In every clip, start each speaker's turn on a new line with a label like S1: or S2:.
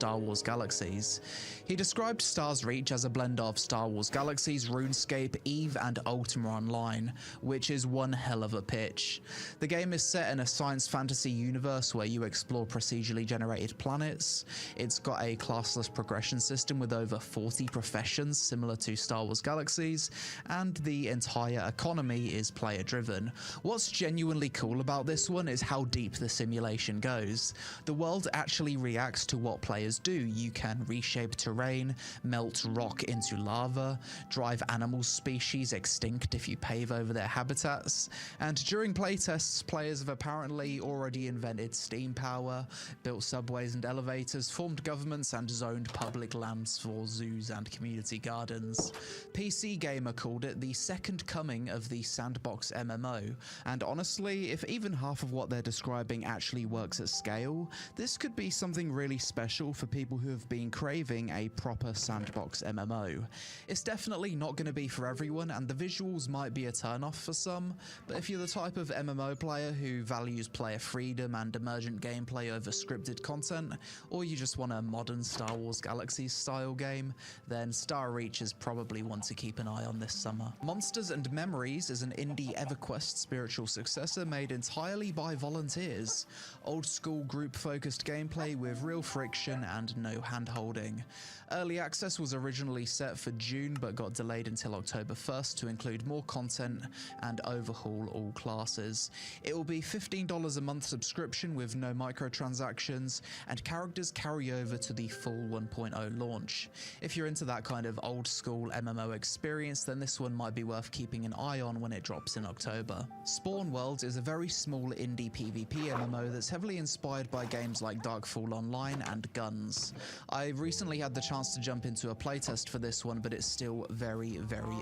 S1: Star Wars Galaxies. He described Star's Reach as a blend of Star Wars Galaxies, RuneScape, EVE, and Ultima Online, which is one hell of a pitch. The game is set in a science fantasy universe where you explore procedurally generated planets. It's got a classless progression system with over 40 professions similar to Star Wars Galaxies, and the entire economy is player-driven. What's genuinely cool about this one is how deep the simulation goes. The world actually reacts to what players do. You can reshape terrain, melt rock into lava, drive animal species extinct if you pave over their habitats, and during playtests, players have apparently already invented steam power, built subways and elevators, formed governments, and zoned public lands for zoos and community gardens. PC Gamer called it the second coming of the sandbox MMO, and honestly, if even half of what they're describing actually works at scale, this could be something really special for people who have been craving a proper sandbox MMO. It's definitely not going to be for everyone, and the visuals might be a turn-off for some, but if you're the type of MMO player who values player freedom and emergent gameplay over scripted content, or you just want a modern Star Wars Galaxies style game, then Star Reach is probably one to keep an eye on this summer. Monsters and Memories is an indie EverQuest spiritual successor made entirely by volunteers. Old school group-focused gameplay with real friction and no hand-holding. Early access was originally set for June but got delayed until October 1st to include more content and overhaul all classes. It will be $15 a month subscription with no microtransactions, and characters carry over to the full 1.0 launch. If you're into that kind of old school MMO experience, then this one might be worth keeping an eye on when it drops in October. Spawn Worlds is a very small indie PvP MMO that's heavily inspired by games like Darkfall Online and Guns. I recently had the chance to jump into a playtest for this one, but it's still very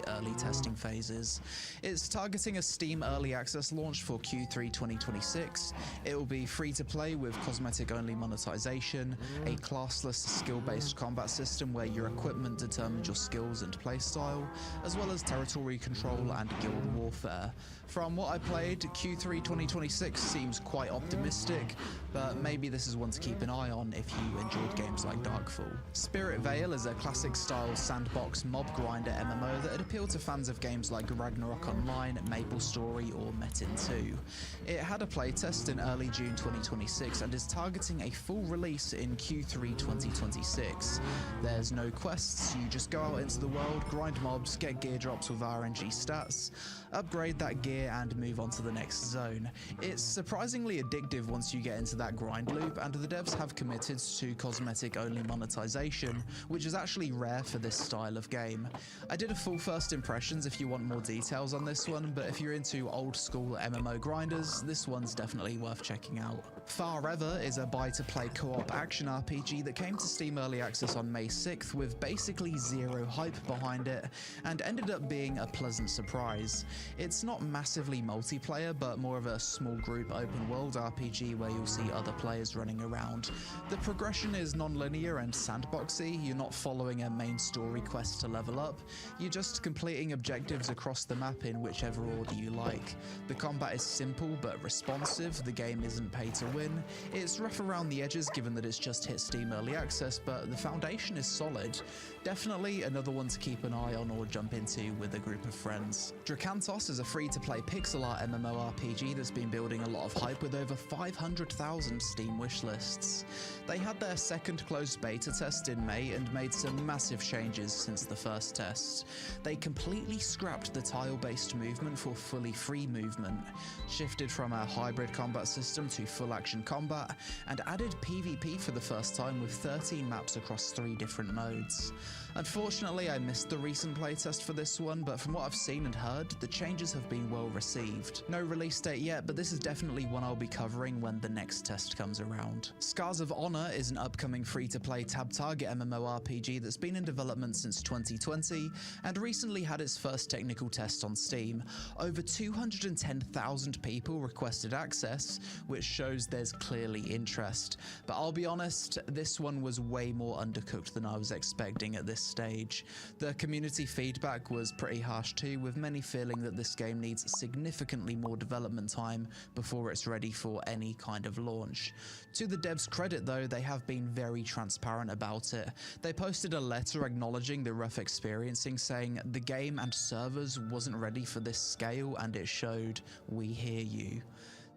S1: early testing phases. It's targeting a Steam early access launch for Q3 2026. It will be free to play with cosmetic only monetization, a classless skill-based combat system where your equipment determines your skills and playstyle, as well as territory control and guild warfare. From what I played, Q3 2026 seems quite optimistic, but maybe this is one to keep an eye on if you enjoyed games like Darkfall. Spirit Vale is a classic-style sandbox mob grinder MMO that had appealed to fans of games like Ragnarok Online, MapleStory, or Metin 2. It had a playtest in early June 2026 and is targeting a full release in Q3 2026. There's no quests, you just go out into the world, grind mobs, get gear drops with RNG stats, upgrade that gear, and move on to the next zone. It's surprisingly addictive once you get into that grind loop, and the devs have committed to cosmetic only monetization, which is actually rare for this style of game. I did a full first impressions if you want more details on this one, but if you're into old school MMO grinders, this one's definitely worth checking out. Farever is a buy-to-play co-op action RPG that came to Steam Early Access on May 6th with basically zero hype behind it, and ended up being a pleasant surprise. It's not massively multiplayer, but more of a small group open world RPG where you'll see other players running around. The progression is non-linear and sandboxy. You're not following a main story quest to level up, you're just completing objectives across the map in whichever order you like. The combat is simple but responsive, the game isn't pay to win, it's rough around the edges given that it's just hit Steam Early Access, but the foundation is solid. Definitely another one to keep an eye on or jump into with a group of friends. Drakantos is a free-to-play pixel art MMORPG that's been building a lot of hype with over 500,000 Steam wishlists. They had their second closed beta test in May and made some massive changes since the first test. They completely scrapped the tile-based movement for fully free movement, shifted from a hybrid combat system to full action combat, and added PvP for the first time with 13 maps across 3 different modes. Unfortunately, I missed the recent playtest for this one, but from what I've seen and heard, the changes have been well received. No release date yet, but this is definitely one I'll be covering when the next test comes around. Scars of Honor is an upcoming free-to-play tab target MMORPG that's been in development since 2020 and recently had its first technical test on Steam. Over 210,000 people requested access, which shows there's clearly interest. But I'll be honest, this one was way more undercooked than I was expecting at this stage. The community feedback was pretty harsh too, with many feeling that this game needs significantly more development time before it's ready for any kind of launch. To the devs' credit though, they have been very transparent about it. They posted a letter acknowledging the rough experiencing, saying the game and servers wasn't ready for this scale and it showed. We hear you.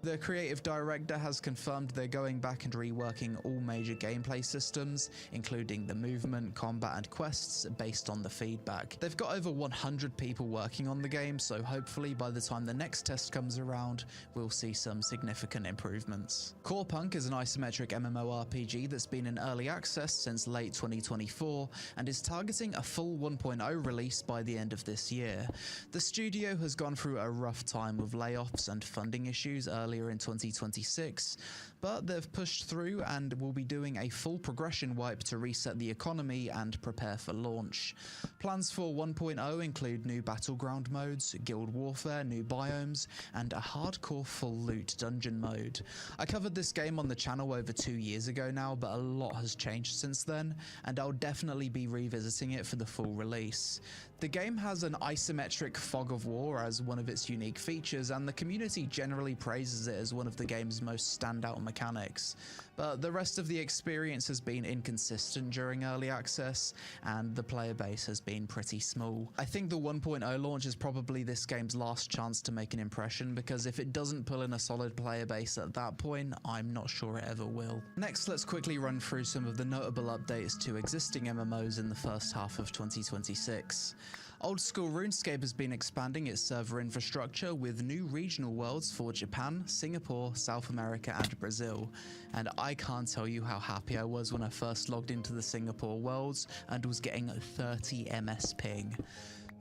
S1: The creative director has confirmed they're going back and reworking all major gameplay systems, including the movement, combat and quests, based on the feedback. They've got over 100 people working on the game, so hopefully by the time the next test comes around, we'll see some significant improvements. Core Punk is an isometric MMORPG that's been in early access since late 2024 and is targeting a full 1.0 release by the end of this year. The studio has gone through a rough time with layoffs and funding issues earlier in 2026, but they've pushed through and will be doing a full progression wipe to reset the economy and prepare for launch. Plans for 1.0 include new battleground modes, guild warfare, new biomes, and a hardcore full loot dungeon mode. I covered this game on the channel over 2 years ago now, but a lot has changed since then, and I'll definitely be revisiting it for the full release. The game has an isometric fog of war as one of its unique features, and the community generally praises it as one of the game's most standout mechanics. But the rest of the experience has been inconsistent during early access, and the player base has been pretty small. I think the 1.0 launch is probably this game's last chance to make an impression, because if it doesn't pull in a solid player base at that point, I'm not sure it ever will. Next, let's quickly run through some of the notable updates to existing MMOs in the first half of 2026. Old School RuneScape has been expanding its server infrastructure with new regional worlds for Japan, Singapore, South America and Brazil. And I can't tell you how happy I was when I first logged into the Singapore worlds and was getting 30 ms ping.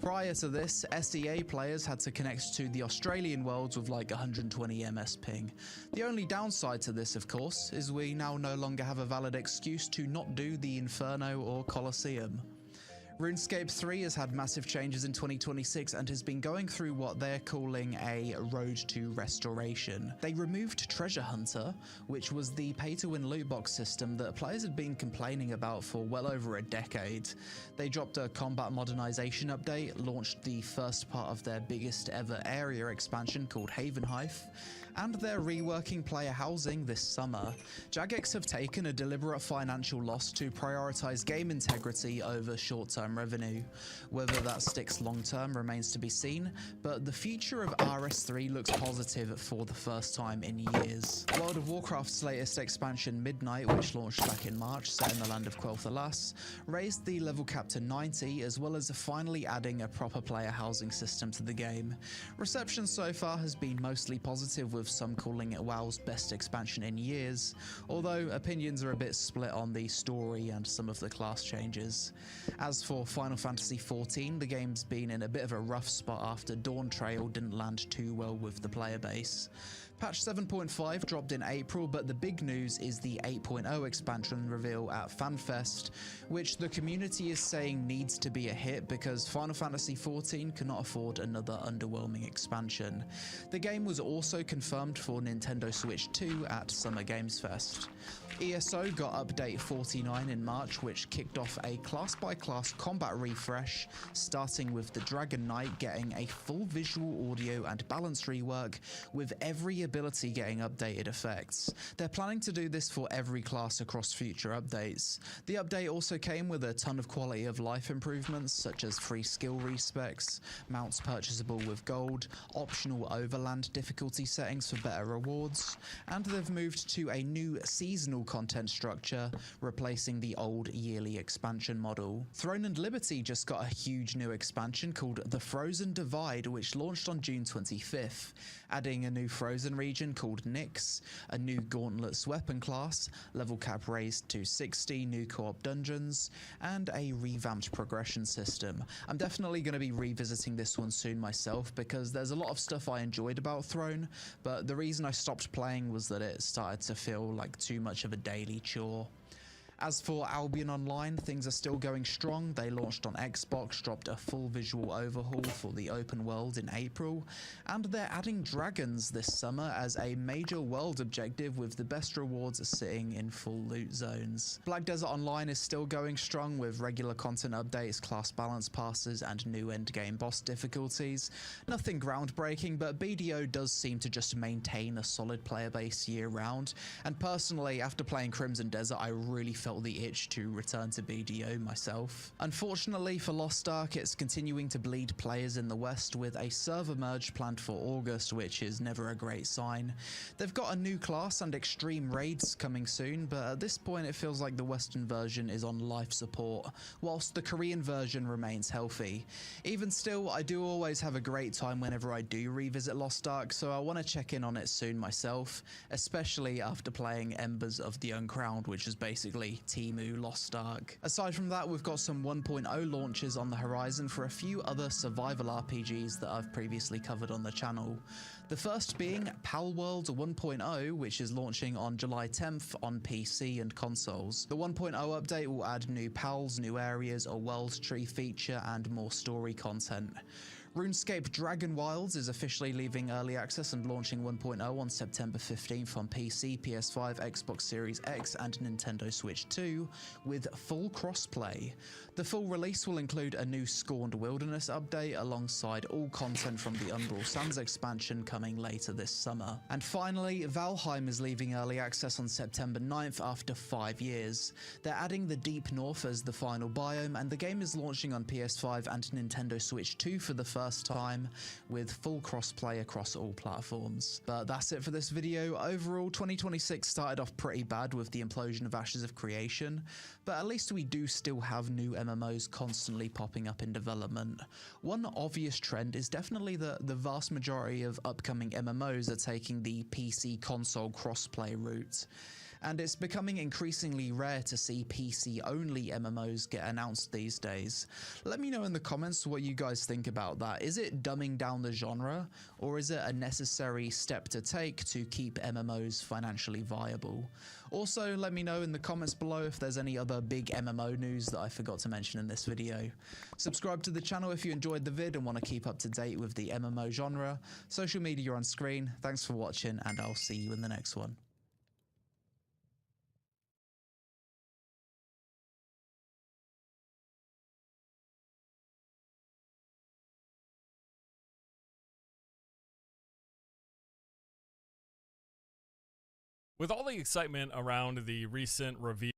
S1: Prior to this, SEA players had to connect to the Australian worlds with like 120 ms ping. The only downside to this, of course, is we now no longer have a valid excuse to not do the Inferno or Colosseum. RuneScape 3 has had massive changes in 2026 and has been going through what they're calling a road to restoration. They removed Treasure Hunter, which was the pay-to-win loot box system that players had been complaining about for well over a decade. They dropped a combat modernization update, launched the first part of their biggest ever area expansion called Havenheim, and they're reworking player housing this summer. Jagex have taken a deliberate financial loss to prioritize game integrity over short-term revenue. Whether that sticks long-term remains to be seen, but the future of RS3 looks positive for the first time in years. World of Warcraft's latest expansion, Midnight, which launched back in March, set in the land of Quel'Thalas, raised the level cap to 90, as well as finally adding a proper player housing system to the game. Reception so far has been mostly positive, with some calling it WoW's best expansion in years, although opinions are a bit split on the story and some of the class changes. As for Final Fantasy XIV, the game's been in a bit of a rough spot after Dawntrail didn't land too well with the player base. Patch 7.5 dropped in April, but the big news is the 8.0 expansion reveal at FanFest, which the community is saying needs to be a hit because Final Fantasy XIV cannot afford another underwhelming expansion. The game was also confirmed for Nintendo Switch 2 at Summer Games Fest. ESO got update 49 in March, which kicked off a class-by-class combat refresh, starting with the Dragon Knight getting a full visual, audio and balance rework, with every ability getting updated effects. They're planning to do this for every class across future updates. The update also came with a ton of quality of life improvements, such as free skill respecs, mounts purchasable with gold, optional overland difficulty settings for better rewards, and they've moved to a new seasonal content structure, replacing the old yearly expansion model. Throne and Liberty just got a huge new expansion called The Frozen Divide, which launched on June 25th, adding a new Frozen region called Nyx, a new Gauntlets weapon class, level cap raised to 60, new co-op dungeons, and a revamped progression system. I'm definitely going to be revisiting this one soon myself, because there's a lot of stuff I enjoyed about Throne, but the reason I stopped playing was that it started to feel like too much of a daily chore. As for Albion Online, things are still going strong. They launched on Xbox, dropped a full visual overhaul for the open world in April, and they're adding dragons this summer as a major world objective, with the best rewards sitting in full loot zones. Black Desert Online is still going strong with regular content updates, class balance passes, and new endgame boss difficulties. Nothing groundbreaking, but BDO does seem to just maintain a solid player base year round, and personally, after playing Crimson Desert, I really felt felt the itch to return to BDO myself. Unfortunately for Lost Ark, it's continuing to bleed players in the West with a server merge planned for August, which is never a great sign. They've got a new class and extreme raids coming soon, but at this point it feels like the Western version is on life support, whilst the Korean version remains healthy. Even still, I do always have a great time whenever I do revisit Lost Ark, so I want to check in on it soon myself, especially after playing Embers of the Uncrowned, which is basically Temu Lost Ark. Aside from that, we've got some 1.0 launches on the horizon for a few other survival RPGs that I've previously covered on the channel. The first being Palworld 1.0, which is launching on July 10th on PC and consoles. The 1.0 update will add new pals, new areas, a world tree feature, and more story content. RuneScape Dragon Wilds is officially leaving early access and launching 1.0 on September 15th on PC, PS5, Xbox Series X and Nintendo Switch 2 with full crossplay. The full release will include a new Scorned Wilderness update alongside all content from the Umbral Sands expansion coming later this summer. And finally, Valheim is leaving early access on September 9th after 5 years. They're adding the Deep North as the final biome, and the game is launching on PS5 and Nintendo Switch 2 for the first time, with full crossplay across all platforms. But that's it for this video. Overall, 2026 started off pretty bad with the implosion of Ashes of Creation, but at least we do still have new MMOs constantly popping up in development. One obvious trend is definitely that the vast majority of upcoming MMOs are taking the PC console crossplay route. And it's becoming increasingly rare to see PC-only MMOs get announced these days. Let me know in the comments what you guys think about that. Is it dumbing down the genre, or is it a necessary step to take to keep MMOs financially viable? Also, let me know in the comments below if there's any other big MMO news that I forgot to mention in this video. Subscribe to the channel if you enjoyed the vid and want to keep up to date with the MMO genre. Social media on screen. Thanks for watching, and I'll see you in the next one.
S2: With all the excitement around the recent reveal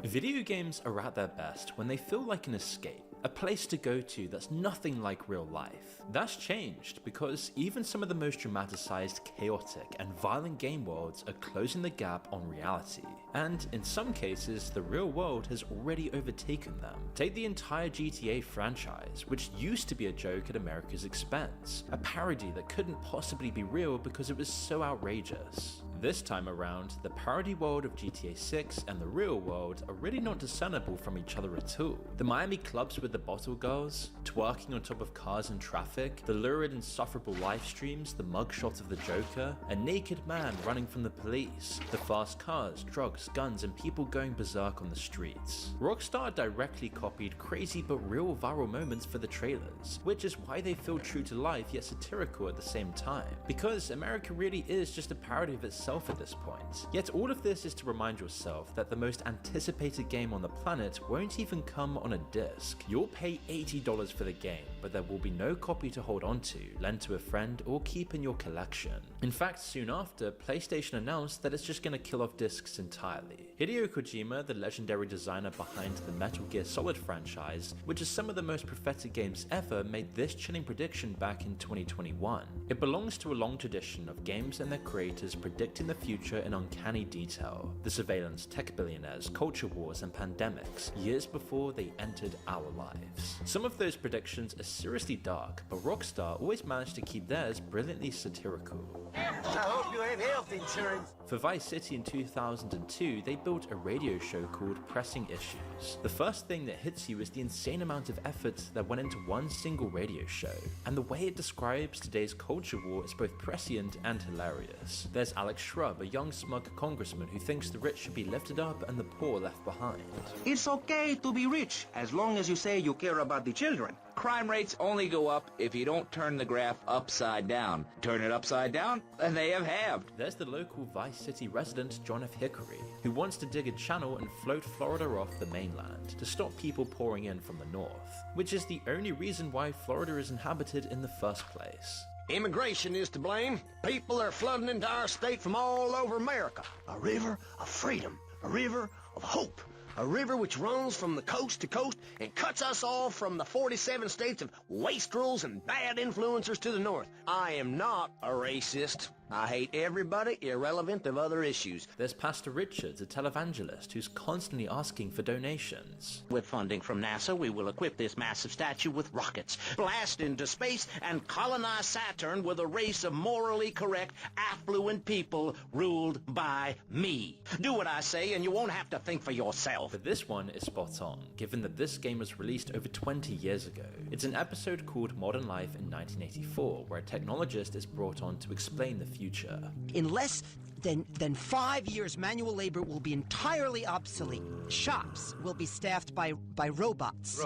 S3: Video games are at their best when they feel like an escape, a place to go to that's nothing like real life. That's changed because even some of the most dramatized, chaotic, and violent game worlds are closing the gap on reality. And in some cases, the real world has already overtaken them. Take the entire GTA franchise, which used to be a joke at America's expense, a parody that couldn't possibly be real because it was so outrageous. This time around, the parody world of GTA 6 and the real world are really not discernible from each other at all. The Miami clubs with the bottle girls, twerking on top of cars in traffic, the lurid insufferable live streams, the mugshot of the Joker, a naked man running from the police, the fast cars, drugs, guns, and people going berserk on the streets. Rockstar directly copied crazy but real viral moments for the trailers, which is why they feel true to life yet satirical at the same time. Because America really is just a parody of itself at this point. Yet all of this is to remind yourself that the most anticipated game on the planet won't even come on a disc. You'll pay $80 for the game, but there will be no copy to hold on to, lend to a friend, or keep in your collection. In fact, soon after, PlayStation announced that it's just gonna kill off discs entirely. Hideo Kojima, the legendary designer behind the Metal Gear Solid franchise, which is some of the most prophetic games ever, made this chilling prediction back in 2021. It belongs to a long tradition of games and their creators predicting the future in uncanny detail. The surveillance, tech billionaires, culture wars, and pandemics, years before they entered our lives. Some of those predictions are seriously dark, but Rockstar always managed to keep theirs brilliantly satirical.
S4: I hope you have health insurance.
S3: For Vice City in 2002, they built a radio show called Pressing Issues. The first thing that hits you is the insane amount of effort that went into one single radio show, and the way it describes today's culture war is both prescient and hilarious. There's Alex Shrub, a young smug congressman who thinks the rich should be lifted up and the poor left behind.
S4: It's okay to be rich as long as you say you care about the children.
S5: crime rates only go up if you don't turn the graph upside down. Turn it upside down, and they have halved.
S3: There's the local Vice City resident John F. Hickory, who wants to dig a channel and float Florida off the mainland to stop people pouring in from the north, which is the only reason why Florida is inhabited in the first place.
S4: Immigration is to blame. People are flooding into our state from all over America. A river of freedom, a river of hope, a river which runs from the coast to coast and cuts us off from the 47 states of wastrels and bad influencers to the north. I am not a racist. I hate everybody irrelevant of other issues.
S3: There's Pastor Richards, a televangelist who's constantly asking for donations.
S6: With funding from NASA, we will equip this massive statue with rockets, blast into space, and colonize Saturn with a race of morally correct, affluent people ruled by me. Do what I say, and you won't have to think for yourself.
S3: But this one is spot on, given that this game was released over 20 years ago. It's an episode called Modern Life in 1984, where a technologist is brought on to explain the future.
S7: In less than 5 years, manual labor will be entirely obsolete. Shops will be staffed by robots.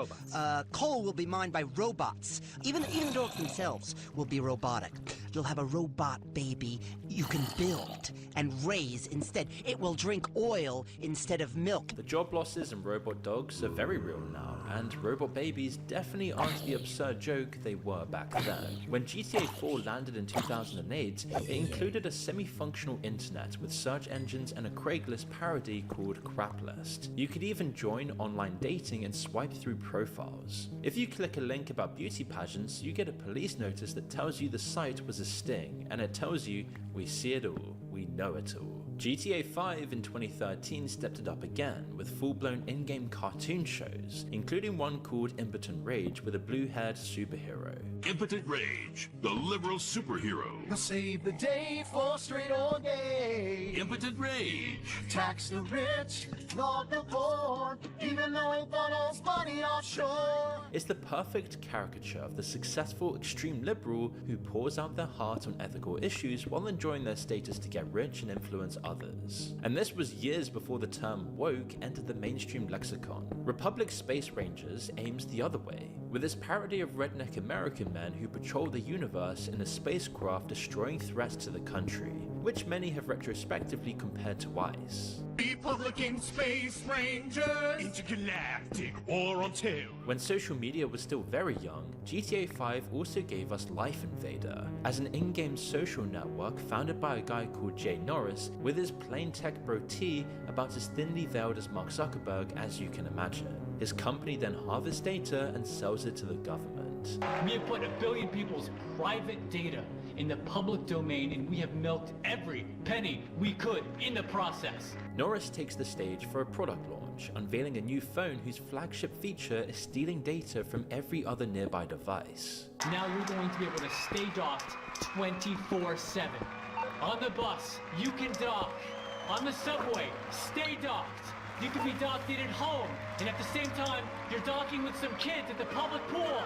S7: Coal will be mined by robots. Even the dogs themselves will be robotic. You'll have a robot baby you can build and raise instead. It will drink oil instead of milk.
S3: The job losses and robot dogs are very real now, and robot babies definitely aren't the absurd joke they were back then. When GTA 4 landed in 2008, it included a semi-functional internet with search engines and a Craigslist parody called Craplist. You could even join online dating and swipe through profiles. If you click a link about beauty pageants, you get a police notice that tells you the site was a sting, and it tells you, we see it all, we know it all. GTA 5 in 2013 stepped it up again with full-blown in-game cartoon shows, including one called Impotent Rage with a blue-haired superhero.
S8: Impotent Rage, the liberal superhero.
S9: He'll save the day for straight or gay.
S8: Impotent Rage.
S9: Tax the rich, not the poor, even though he funnels money offshore.
S3: It's the perfect caricature of the successful extreme liberal who pours out their heart on ethical issues while enjoying their status to get rich and influence others. And this was years before the term woke entered the mainstream lexicon. Republic Space Rangers aims the other way, with its parody of redneck American men who patrol the universe in a spacecraft destroying threats to the country, which many have retrospectively compared to ICE.
S8: Republican Space Rangers. Intergalactic War on Terror.
S3: When social media was still very young, GTA 5 also gave us Life Invader, as an in-game social network founded by a guy called Jay Norris with his plain tech bro T about as thinly veiled as Mark Zuckerberg as you can imagine. His company then harvests data and sells it to the government.
S10: We have put 1 billion people's private data in the public domain, and we have milked every penny we could in the process.
S3: Norris takes the stage for a product launch, unveiling a new phone whose flagship feature is stealing data from every other nearby device.
S10: Now you're going to be able to stay docked 24/7. On the bus, you can dock. On the subway, stay docked. You can be docked in at home, and at the same time, you're docking with some kids at the public pool.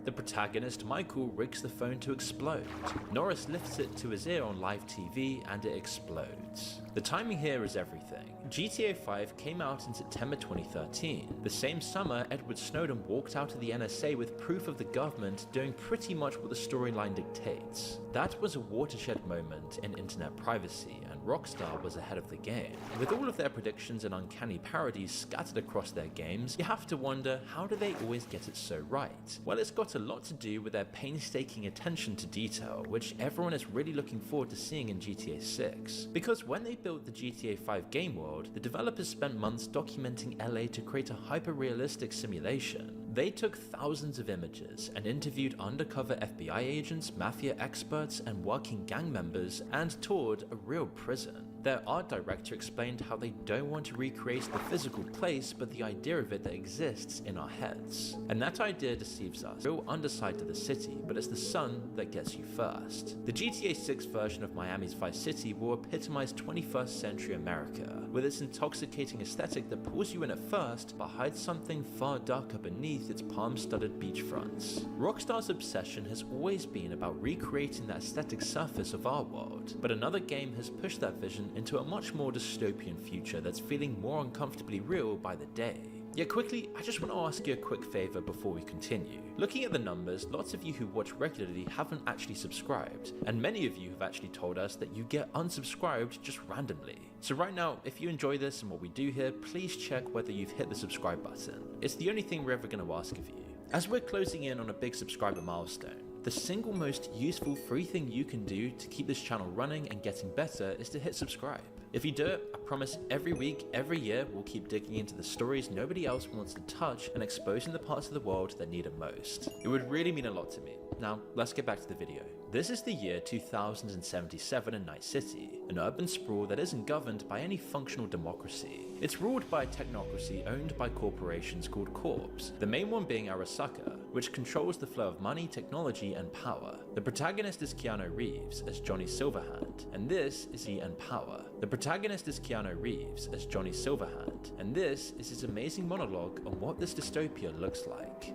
S3: The protagonist, Michael, rigs the phone to explode. Norris lifts it to his ear on live TV and it explodes. The timing here is everything. GTA 5 came out in September 2013. The same summer, Edward Snowden walked out of the NSA with proof of the government doing pretty much what the storyline dictates. That was a watershed moment in internet privacy, and Rockstar was ahead of the game. With all of their predictions and uncanny parodies scattered across their games, you have to wonder, how do they always get it so right? Well, it's got a lot to do with their painstaking attention to detail, which everyone is really looking forward to seeing in GTA 6. Because when they built the GTA 5 game world, the developers spent months documenting LA to create a hyper-realistic simulation. They took thousands of images and interviewed undercover FBI agents, mafia experts, and working gang members, and toured a real prison. Their art director explained how they don't want to recreate the physical place, but the idea of it that exists in our heads. And that idea deceives us. Real underside to the city, but it's the sun that gets you first. The GTA 6 version of Miami's Vice City will epitomize 21st century America, with its intoxicating aesthetic that pulls you in at first, but hides something far darker beneath its palm-studded beachfronts. Rockstar's obsession has always been about recreating the aesthetic surface of our world, but another game has pushed that vision into a much more dystopian future that's feeling more uncomfortably real by the day. Yet quickly, I just want to ask you a quick favor before we continue. Looking at the numbers, lots of you who watch regularly haven't actually subscribed, and many of you have actually told us that you get unsubscribed just randomly. So right now, if you enjoy this and what we do here, please check whether you've hit the subscribe button. It's the only thing we're ever going to ask of you. As we're closing in on a big subscriber milestone, the single most useful free thing you can do to keep this channel running and getting better is to hit subscribe. If you do it, I promise every week, every year, we'll keep digging into the stories nobody else wants to touch and exposing the parts of the world that need it most. It would really mean a lot to me. Now, let's get back to the video. This is the year 2077 in Night City, an urban sprawl that isn't governed by any functional democracy. It's ruled by a technocracy owned by corporations called Corps, the main one being Arasaka, which controls the flow of money, technology, and power. The protagonist is Keanu Reeves as Johnny Silverhand, and this is Ian Power. The protagonist is Keanu Reeves as Johnny Silverhand, and this is his amazing monologue on what this dystopia looks like.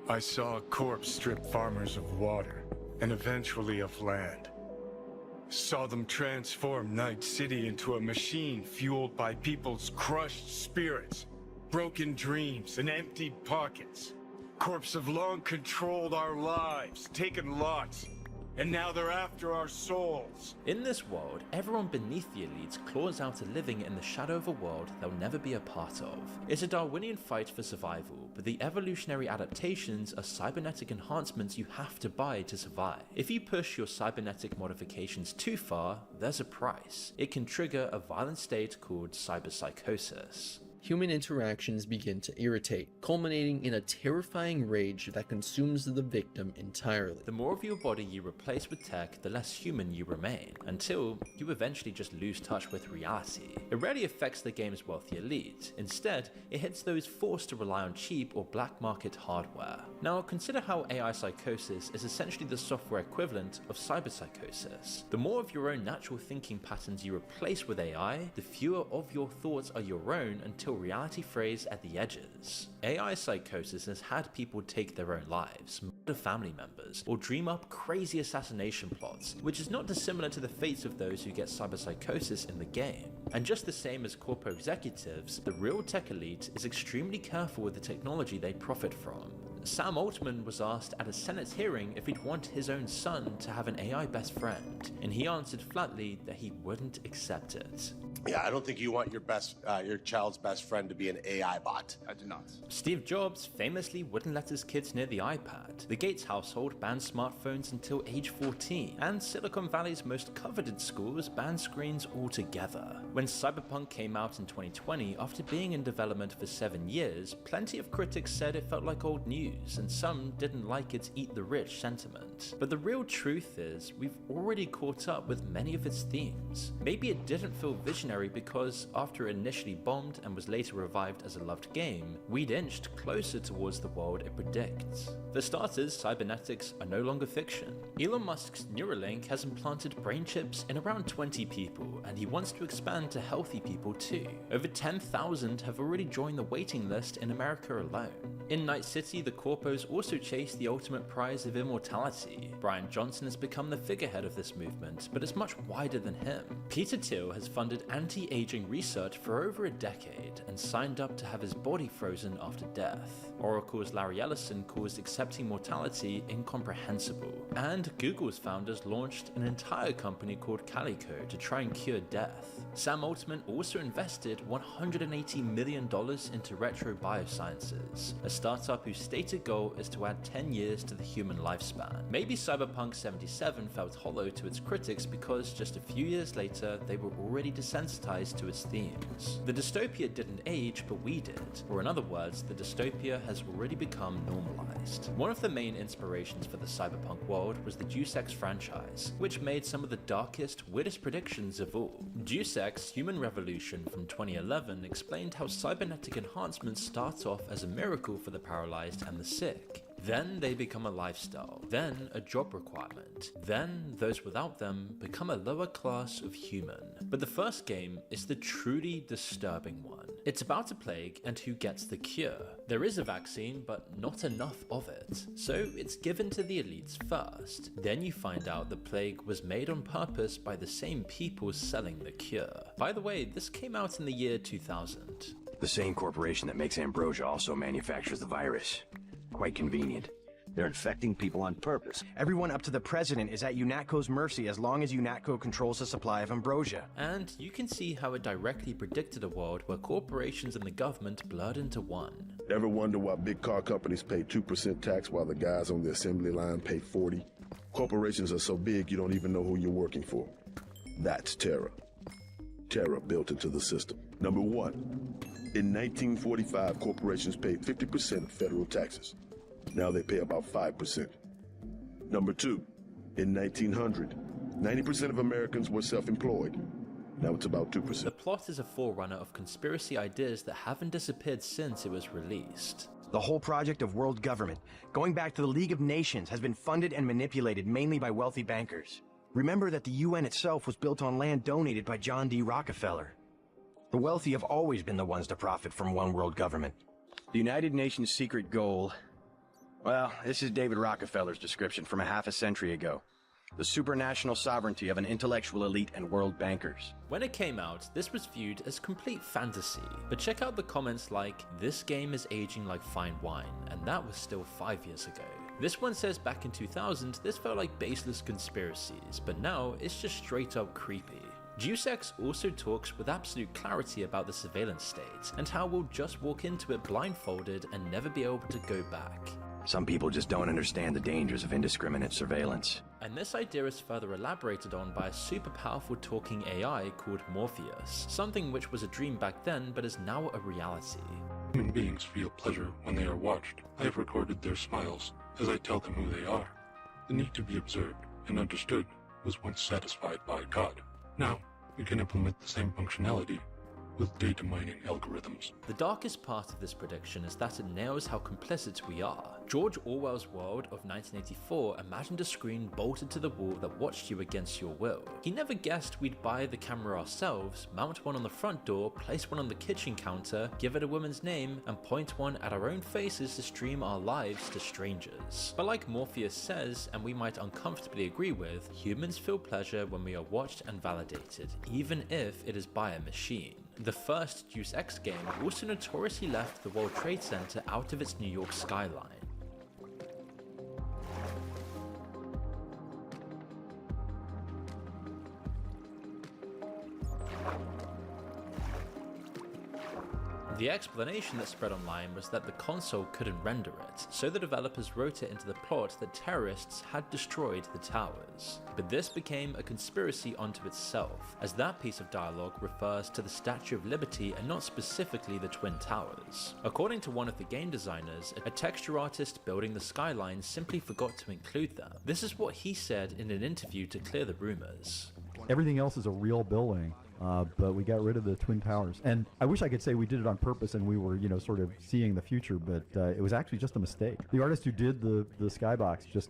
S11: I saw Corps strip farmers of water, and eventually of land. Saw them transform Night City into a machine fueled by people's crushed spirits, broken dreams, and empty pockets. Corps have long controlled our lives, taken lots, and now they're after our souls.
S3: In this world, everyone beneath the elites claws out a living in the shadow of a world they'll never be a part of. It's a Darwinian fight for survival, but the evolutionary adaptations are cybernetic enhancements you have to buy to survive. If you push your cybernetic modifications too far, there's a price. It can trigger a violent state called cyberpsychosis.
S12: Human interactions begin to irritate, culminating in a terrifying rage that consumes the victim entirely.
S3: The more of your body you replace with tech, the less human you remain, until you eventually just lose touch with reality. It rarely affects the game's wealthy elite. Instead, it hits those forced to rely on cheap or black market hardware. Now, consider how AI psychosis is essentially the software equivalent of cyberpsychosis. The more of your own natural thinking patterns you replace with AI, the fewer of your thoughts are your own until reality frays at the edges. AI psychosis has had people take their own lives, murder family members, or dream up crazy assassination plots, which is not dissimilar to the fates of those who get cyberpsychosis in the game. And just the same as corporate executives, the real tech elite is extremely careful with the technology they profit from. Sam Altman was asked at a Senate hearing if he'd want his own son to have an AI best friend, and he answered flatly that he wouldn't accept it.
S13: Yeah, I don't think you want your child's best friend to be an AI bot. I do not.
S3: Steve Jobs famously wouldn't let his kids near the iPad. The Gates household banned smartphones until age 14, and Silicon Valley's most coveted schools banned screens altogether. When Cyberpunk came out in 2020, after being in development for 7 years, plenty of critics said it felt like old news, and some didn't like its eat the rich sentiment. But the real truth is, we've already caught up with many of its themes. Maybe it didn't feel visionary because after it initially bombed and was later revived as a loved game, we'd inched closer towards the world it predicts. For starters, cybernetics are no longer fiction. Elon Musk's Neuralink has implanted brain chips in around 20 people, and he wants to expand to healthy people too. Over 10,000 have already joined the waiting list in America alone. In Night City, the corpos also chase the ultimate prize of immortality. Brian Johnson has become the figurehead of this movement, but it's much wider than him. Peter Thiel has funded anti-aging research for over a decade and signed up to have his body frozen after death. Oracle's Larry Ellison calls accepting mortality incomprehensible. And Google's founders launched an entire company called Calico to try and cure death. Sam Altman also invested $180 million into Retro Biosciences, a startup whose stated goal is to add 10 years to the human lifespan. Maybe Cyberpunk 77 felt hollow to its critics because just a few years later they were already desensitized to its themes. The dystopia didn't age, but we did. Or in other words, the dystopia has already become normalized. One of the main inspirations for the Cyberpunk world was the Deus Ex franchise, which made some of the darkest, weirdest predictions of all. Deus Ex: Human Revolution from 2011 explained how cybernetic enhancements start off as a miracle for the paralyzed and the sick. Then they become a lifestyle, then a job requirement, then those without them become a lower class of human. But the first game is the truly disturbing one. It's about a plague and who gets the cure. There is a vaccine, but not enough of it, so it's given to the elites first. Then you find out the plague was made on purpose by the same people selling the cure. By the way, this came out in the year 2000.
S14: The same corporation that makes Ambrosia also manufactures the virus. Quite convenient.
S15: They're infecting people on purpose. Everyone up to the president is at UNATCO's mercy as long as UNATCO controls the supply of ambrosia.
S3: And you can see how it directly predicted a world where corporations and the government blurred into one.
S16: Ever wonder why big car companies pay 2% tax while the guys on the assembly line pay 40%? Corporations are so big you don't even know who you're working for. That's terror. Terror built into the system. Number one, in 1945, corporations paid 50% of federal taxes. Now they pay about 5%. Number two, in 1900, 90% of Americans were self-employed. Now it's about 2%.
S3: The plot is a forerunner of conspiracy ideas that haven't disappeared since it was released.
S15: The whole project of world government, going back to the League of Nations, has been funded and manipulated mainly by wealthy bankers. Remember that the UN itself was built on land donated by John D. Rockefeller. The wealthy have always been the ones to profit from one world government. The United Nations' secret goal... Well, this is David Rockefeller's description from a half a century ago. The supranational sovereignty of an intellectual elite and world bankers.
S3: When it came out, this was viewed as complete fantasy, but check out the comments like, "This game is aging like fine wine," and that was still 5 years ago. This one says back in 2000, this felt like baseless conspiracies, but now it's just straight up creepy. Deus Ex also talks with absolute clarity about the surveillance state, and how we'll just walk into it blindfolded and never be able to go back.
S15: Some people just don't understand the dangers of indiscriminate surveillance.
S3: And this idea is further elaborated on by a super powerful talking AI called Morpheus, something which was a dream back then but is now a reality.
S17: Human beings feel pleasure when they are watched. I have recorded their smiles as I tell them who they are. The need to be observed and understood was once satisfied by God. Now, we can implement the same functionality with data mining algorithms.
S3: The darkest part of this prediction is that it nails how complicit we are. George Orwell's world of 1984 imagined a screen bolted to the wall that watched you against your will. He never guessed we'd buy the camera ourselves, mount one on the front door, place one on the kitchen counter, give it a woman's name, and point one at our own faces to stream our lives to strangers. But like Morpheus says, and we might uncomfortably agree with, humans feel pleasure when we are watched and validated, even if it is by a machine. The first Deus Ex game also notoriously left the World Trade Center out of its New York skyline. The explanation that spread online was that the console couldn't render it, so the developers wrote it into the plot that terrorists had destroyed the towers. But this became a conspiracy unto itself, as that piece of dialogue refers to the Statue of Liberty and not specifically the Twin Towers. According to one of the game designers, a texture artist building the skyline simply forgot to include them. This is what he said in an interview to clear the rumors.
S18: Everything else is a real building. But we got rid of the Twin Towers. And I wish I could say we did it on purpose and we were, sort of seeing the future, but it was actually just a mistake. The artist who did the skybox just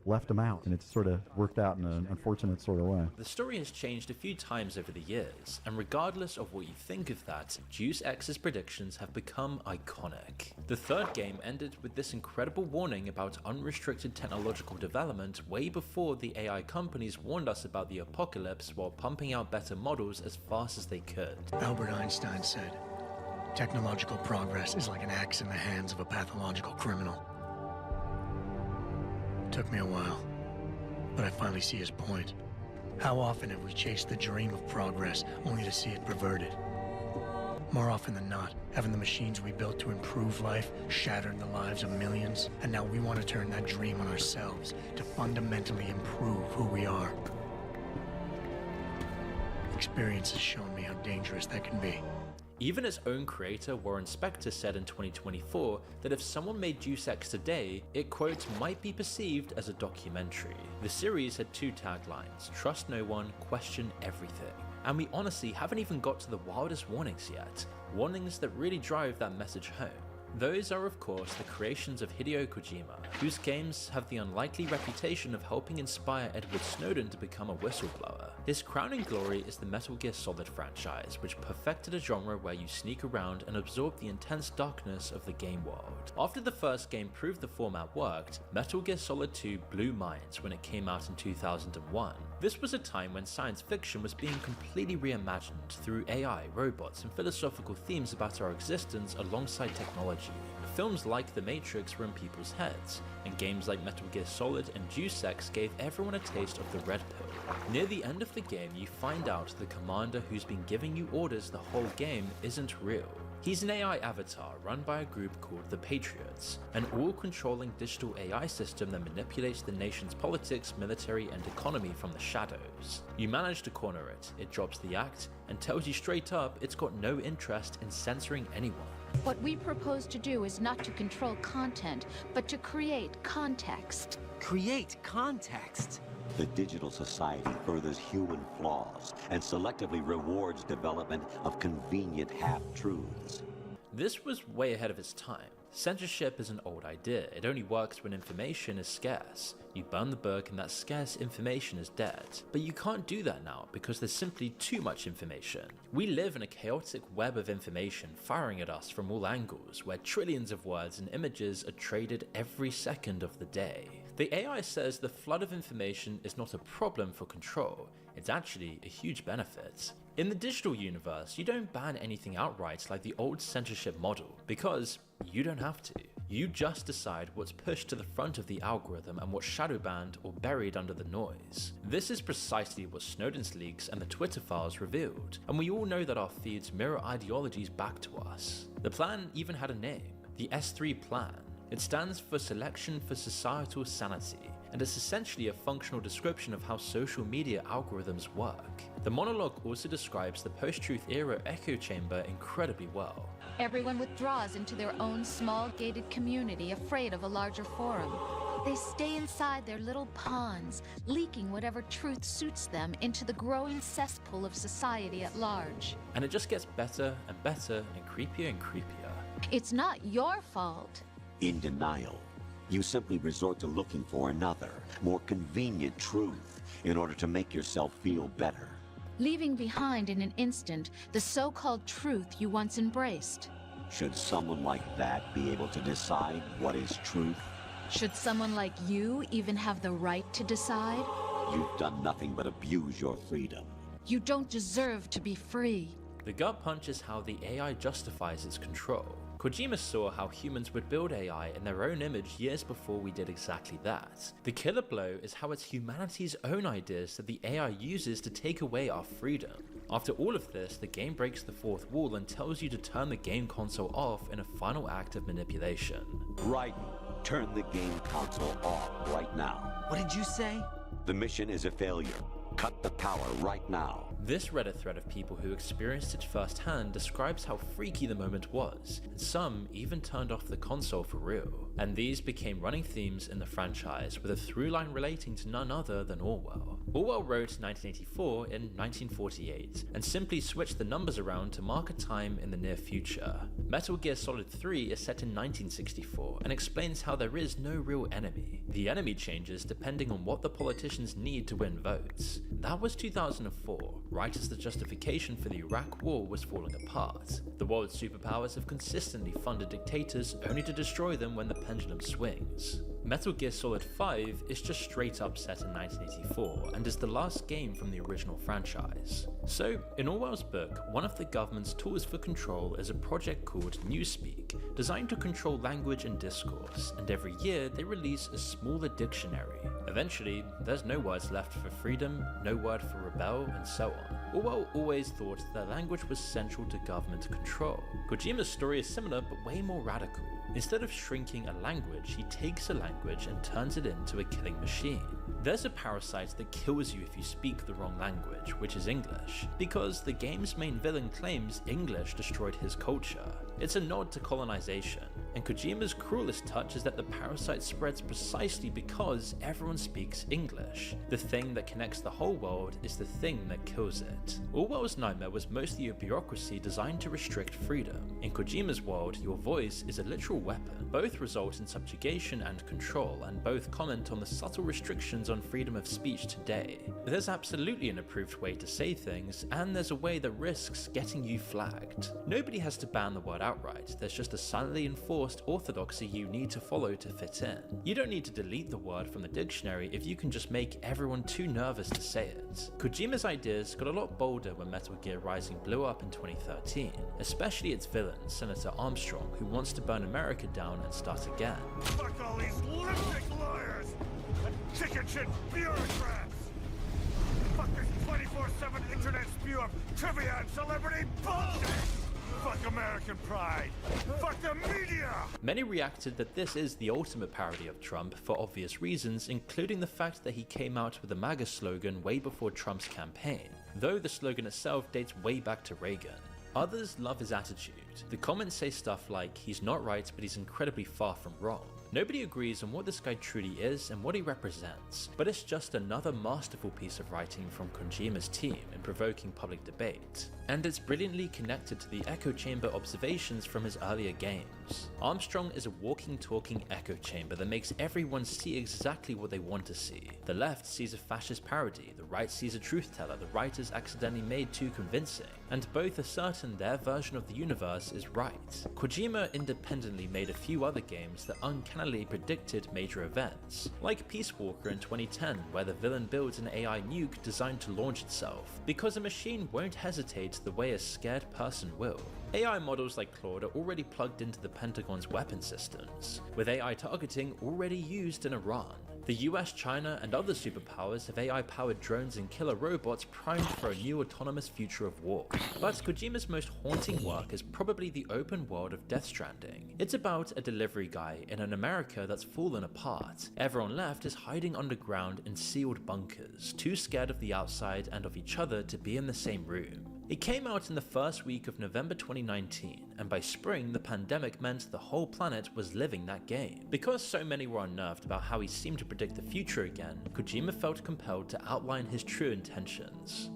S18: left them out, and it sort of worked out in an unfortunate sort of way.
S3: The story has changed a few times over the years, and regardless of what you think of that, Deus Ex's predictions have become iconic. The third game ended with this incredible warning about unrestricted technological development way before the AI companies warned us about the apocalypse while pumping out better models as fast as they could.
S19: Albert Einstein said, "Technological progress is like an axe in the hands of a pathological criminal." It took me a while, but I finally see his point. How often have we chased the dream of progress only to see it perverted? More often than not, haven't the machines we built to improve life shattered the lives of millions? And now we want to turn that dream on ourselves to fundamentally improve who we are. Experience has shown me how dangerous that can be.
S3: Even its own creator, Warren Spector, said in 2024 that if someone made Deus Ex today, it, quote, might be perceived as a documentary. The series had two taglines: trust no one, question everything. And we honestly haven't even got to the wildest warnings yet. Warnings that really drive that message home. Those are, of course, the creations of Hideo Kojima, whose games have the unlikely reputation of helping inspire Edward Snowden to become a whistleblower. His crowning glory is the Metal Gear Solid franchise, which perfected a genre where you sneak around and absorb the intense darkness of the game world. After the first game proved the format worked, Metal Gear Solid 2 blew minds when it came out in 2001. This was a time when science fiction was being completely reimagined through AI, robots, and philosophical themes about our existence alongside technology. Films like The Matrix were in people's heads, and games like Metal Gear Solid and Deus Ex gave everyone a taste of the red pill. Near the end of the game, you find out the commander who's been giving you orders the whole game isn't real. He's an AI avatar run by a group called the Patriots, an all-controlling digital AI system that manipulates the nation's politics, military, and economy from the shadows. You manage to corner it, it drops the act, and tells you straight up it's got no interest in censoring anyone.
S20: What we propose to do is not to control content, but to create context.
S21: Create context?
S22: The digital society furthers human flaws and selectively rewards development of convenient half-truths.
S3: This was way ahead of its time. Censorship is an old idea. It only works when information is scarce. You burn the book and that scarce information is dead. But you can't do that now because there's simply too much information. We live in a chaotic web of information firing at us from all angles, where trillions of words and images are traded every second of the day. The AI says the flood of information is not a problem for control, it's actually a huge benefit. In the digital universe, you don't ban anything outright like the old censorship model, because you don't have to. You just decide what's pushed to the front of the algorithm and what's shadow banned or buried under the noise. This is precisely what Snowden's leaks and the Twitter files revealed, and we all know that our feeds mirror ideologies back to us. The plan even had a name, the S3 Plan. It stands for Selection for Societal Sanity, and it's essentially a functional description of how social media algorithms work. The monologue also describes the post-truth era echo chamber incredibly well.
S20: Everyone withdraws into their own small gated community, afraid of a larger forum. They stay inside their little ponds, leaking whatever truth suits them into the growing cesspool of society at large.
S3: And it just gets better and better and creepier and creepier.
S20: It's not your fault.
S22: In denial, you simply resort to looking for another, more convenient truth in order to make yourself feel better.
S20: Leaving behind in an instant the so-called truth you once embraced.
S22: Should someone like that be able to decide what is truth?
S20: Should someone like you even have the right to decide?
S22: You've done nothing but abuse your freedom.
S20: You don't deserve to be free.
S3: The gut punch is how the AI justifies its control. Kojima saw how humans would build AI in their own image years before we did exactly that. The killer blow is how it's humanity's own ideas that the AI uses to take away our freedom. After all of this, the game breaks the fourth wall and tells you to turn the game console off in a final act of manipulation.
S22: Raiden, turn the game console off right now.
S21: What did you say?
S22: The mission is a failure. Cut the power right now.
S3: This Reddit thread of people who experienced it firsthand describes how freaky the moment was, and some even turned off the console for real. And these became running themes in the franchise, with a through line relating to none other than Orwell. Orwell wrote 1984 in 1948, and simply switched the numbers around to mark a time in the near future. Metal Gear Solid 3 is set in 1964, and explains how there is no real enemy. The enemy changes depending on what the politicians need to win votes. That was 2004, right as the justification for the Iraq War was falling apart. The world's superpowers have consistently funded dictators only to destroy them when the pendulum swings. Metal Gear Solid 5 is just straight up set in 1984 and is the last game from the original franchise. So, in Orwell's book, one of the government's tools for control is a project called Newspeak, designed to control language and discourse, and every year they release a smaller dictionary. Eventually, there's no words left for freedom, no word for rebel, and so on. Orwell always thought that language was central to government control. Kojima's story is similar but way more radical. Instead of shrinking a language, he takes a language and turns it into a killing machine. There's a parasite that kills you if you speak the wrong language, which is English, because the game's main villain claims English destroyed his culture. It's a nod to colonization, and Kojima's cruelest touch is that the parasite spreads precisely because everyone speaks English. The thing that connects the whole world is the thing that kills it. Orwell's nightmare was mostly a bureaucracy designed to restrict freedom. In Kojima's world, your voice is a literal weapon. Both result in subjugation and control, and both comment on the subtle restrictions on freedom of speech today. There's absolutely an approved way to say things, and there's a way that risks getting you flagged. Nobody has to ban the word outright, there's just a silently enforced orthodoxy you need to follow to fit in. You don't need to delete the word from the dictionary if you can just make everyone too nervous to say it. Kojima's ideas got a lot bolder when Metal Gear Rising blew up in 2013, especially its villain, Senator Armstrong, who wants to burn America down and start again.
S8: Fuck all these lipstick lawyers and chicken shit bureaucrats! Fuck this 24/7 internet spew of trivia and celebrity bullshit! Fuck American pride! Fuck the media!
S3: Many reacted that this is the ultimate parody of Trump for obvious reasons, including the fact that he came out with the MAGA slogan way before Trump's campaign, though the slogan itself dates way back to Reagan. Others love his attitude. The comments say stuff like, he's not right, but he's incredibly far from wrong. Nobody agrees on what this guy truly is and what he represents, but it's just another masterful piece of writing from Kojima's team in provoking public debate. And it's brilliantly connected to the echo chamber observations from his earlier games. Armstrong is a walking, talking echo chamber that makes everyone see exactly what they want to see. The left sees a fascist parody, the right sees a truth teller the writers accidentally made too convincing, and both are certain their version of the universe is right. Kojima independently made a few other games that uncannily predicted major events, like Peace Walker in 2010, where the villain builds an AI nuke designed to launch itself, because a machine won't hesitate the way a scared person will. AI models like Claude are already plugged into the Pentagon's weapon systems, with AI targeting already used in Iran. The US, China, and other superpowers have AI-powered drones and killer robots primed for a new autonomous future of war. But Kojima's most haunting work is probably the open world of Death Stranding. It's about a delivery guy in an America that's fallen apart. Everyone left is hiding underground in sealed bunkers, too scared of the outside and of each other to be in the same room. It came out in the first week of November 2019, and by spring the pandemic meant the whole planet was living that game. Because so many were unnerved about how he seemed to predict the future again, Kojima felt compelled to outline his true intentions.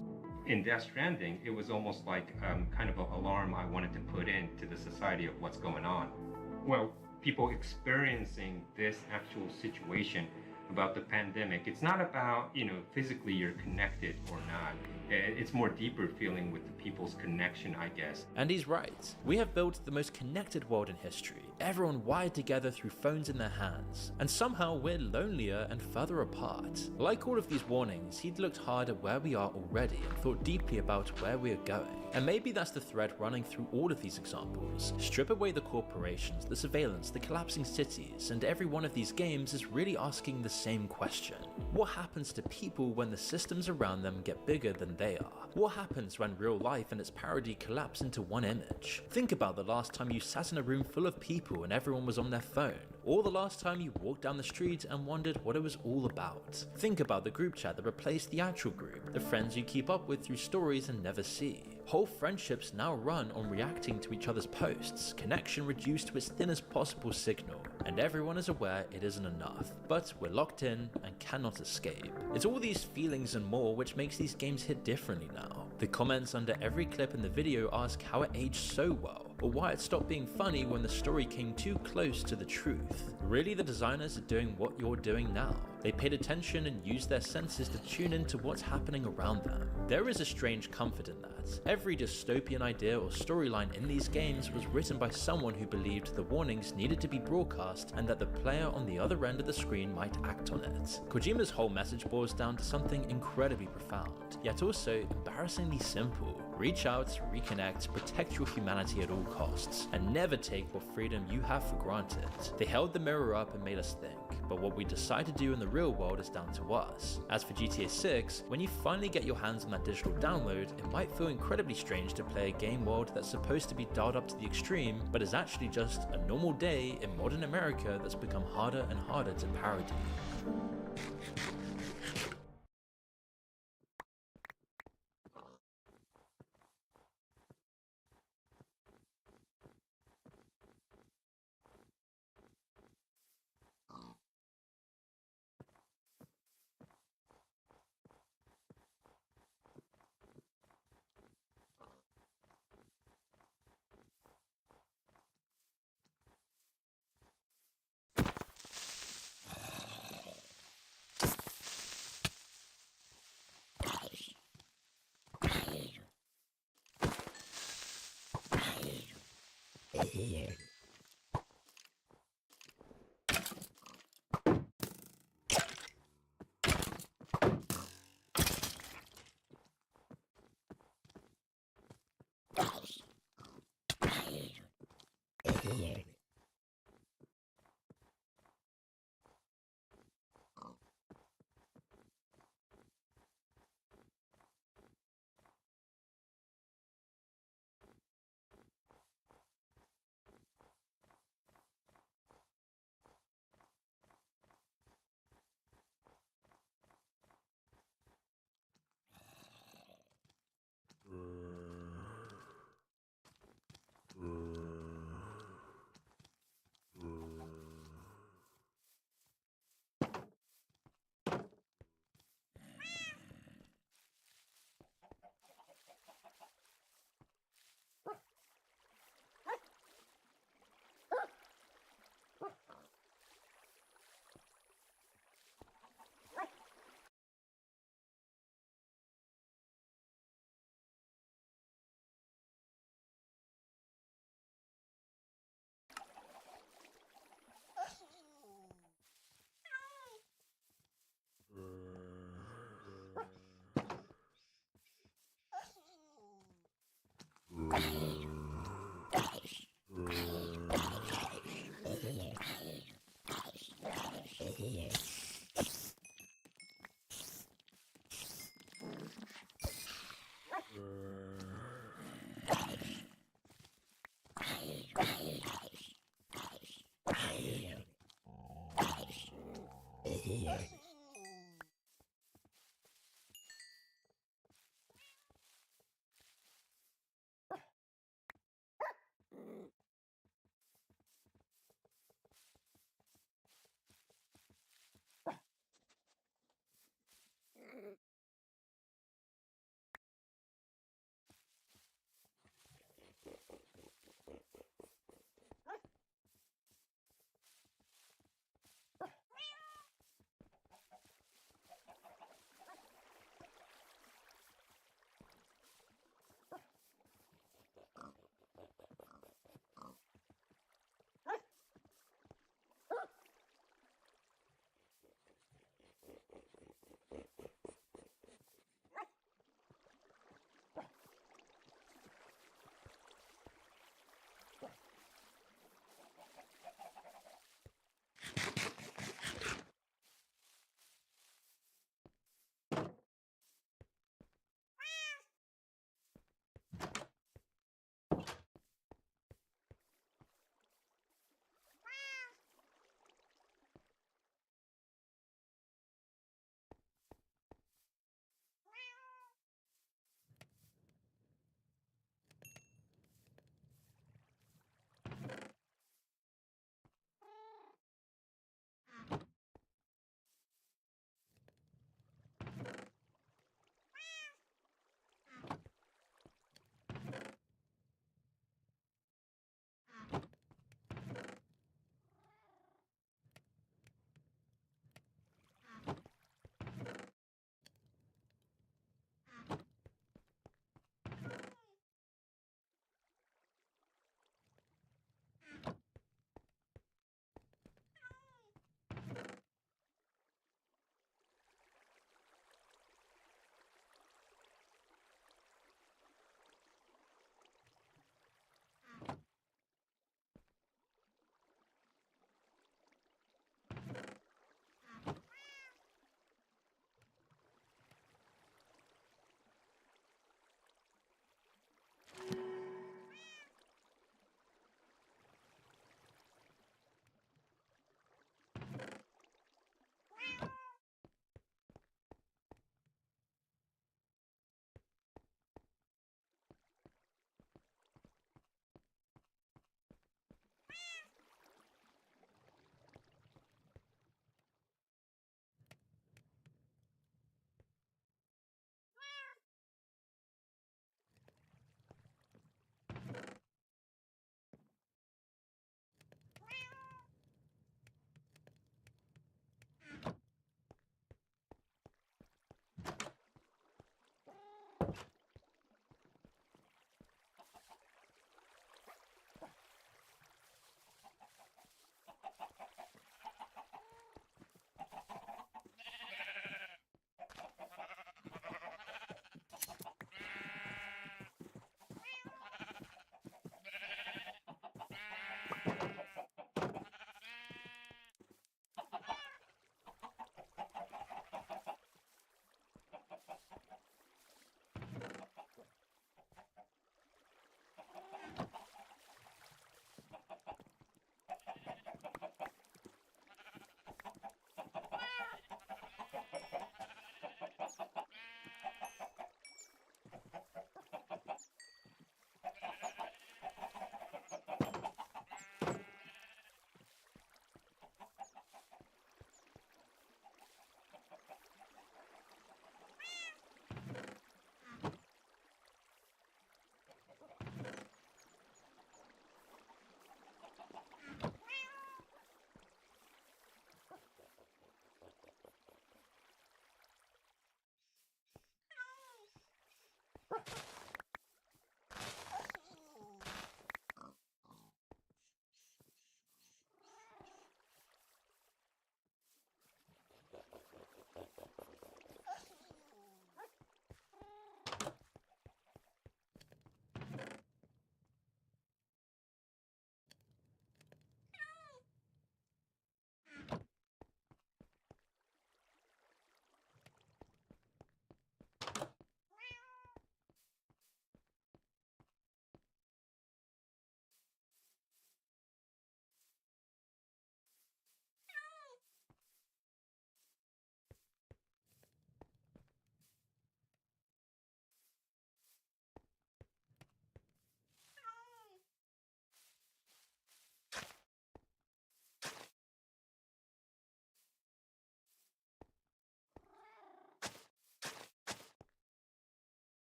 S1: In Death Stranding, it was almost like kind of an alarm I wanted to put into the society of what's going on. Well, people experiencing this actual situation about the pandemic, it's not about, physically you're connected or not. It's more deeper feeling with the people's connection, I guess.
S3: And he's right. We have built the most connected world in history, everyone wired together through phones in their hands, and somehow we're lonelier and further apart. Like all of these warnings, he'd looked hard at where we are already and thought deeply about where we are going. And maybe that's the thread running through all of these examples. Strip away the corporations, the surveillance, the collapsing cities, and every one of these games is really asking the same question. What happens to people when the systems around them get bigger than they are? What happens when real life and its parody collapse into one image? Think about the last time you sat in a room full of people and everyone was on their phone, or the last time you walked down the street and wondered what it was all about. Think about the group chat that replaced the actual group, the friends you keep up with through stories and never see. Whole friendships now run on reacting to each other's posts, connection reduced to its thinnest possible signal, and everyone is aware it isn't enough, but we're locked in and cannot escape. It's all these feelings and more which makes these games hit differently now. The comments under every clip in the video ask how it aged so well, or why it stopped being funny when the story came too close to the truth. Really, the designers are doing what you're doing now. They paid attention and used their senses to tune into what's happening around them. There is a strange comfort in that. Every dystopian idea or storyline in these games was written by someone who believed the warnings needed to be broadcast and that the player on the other end of the screen might act on it. Kojima's whole message boils down to something incredibly profound, yet also embarrassingly simple. Reach out, reconnect, protect your humanity at all costs, and never take what freedom you have for granted. They held the mirror up and made us think, but what we decide to do in the real world is down to us. As for GTA 6, when you finally get your hands on that digital download, it might feel incredibly strange to play a game world that's supposed to be dialed up to the extreme, but is actually just a normal day in modern America that's become harder and harder to parody.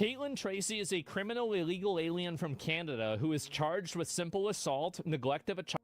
S2: Caitlin Tracy is a criminal illegal alien from Canada who is charged with simple assault, neglect of a child.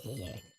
S9: Yeah.